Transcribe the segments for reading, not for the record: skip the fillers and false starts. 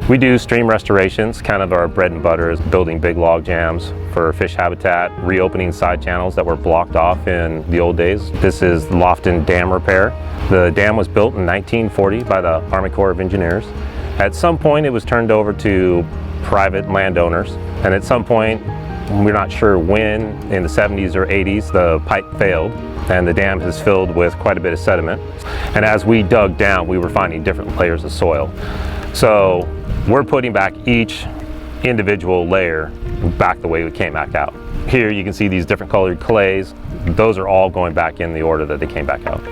We do stream restorations. Kind of our bread and butter is building big log jams for fish habitat, reopening side channels that were blocked off in the old days. This is the Lofton Dam repair. The dam was built in 1940 by the Army Corps of Engineers. At some point it was turned over to private landowners, and at some point, we're not sure when, in the 70s or 80s, the pipe failed and the dam has filled with quite a bit of sediment. And as we dug down, we were finding different layers of soil. So we're putting back each individual layer back the way we came back out. Here you can see these different colored clays. Those are all going back in the order that they came back out.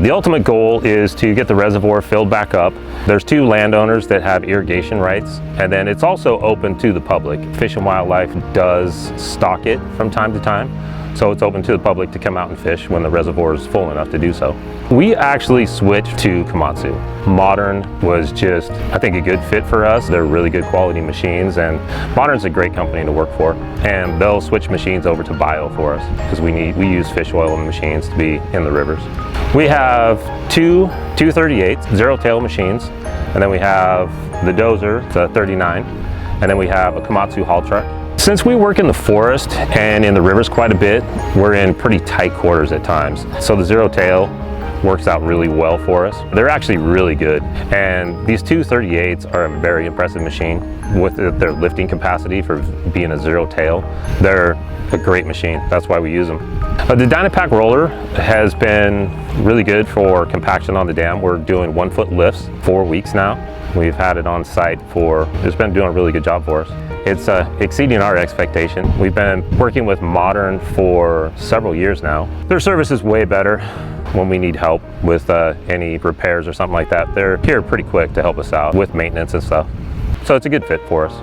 The ultimate goal is to get the reservoir filled back up. There's 2 landowners that have irrigation rights, and then it's also open to the public. Fish and Wildlife does stock it from time to time, so it's open to the public to come out and fish when the reservoir is full enough to do so. We actually switched to Komatsu. Modern was just, I think, a good fit for us. They're really good quality machines, and Modern's a great company to work for, and they'll switch machines over to bio for us because we use fish oil in the machines to be in the rivers. We have 2 238 zero-tail machines, and then we have the dozer, the 39, and then we have a Komatsu haul truck. Since we work in the forest and in the rivers quite a bit, we're in pretty tight quarters at times. So the zero-tail works out really well for us. They're actually really good, and these 238s are a very impressive machine with their lifting capacity for being a zero-tail. They're a great machine. That's why we use them. The Dynapack roller has been really good for compaction on the dam. We're doing 1-foot lifts 4 weeks now. We've had it on site it's been doing a really good job for us. It's exceeding our expectation. We've been working with Modern for several years now. Their service is way better when we need help with any repairs or something like that. They're here pretty quick to help us out with maintenance and stuff. So it's a good fit for us.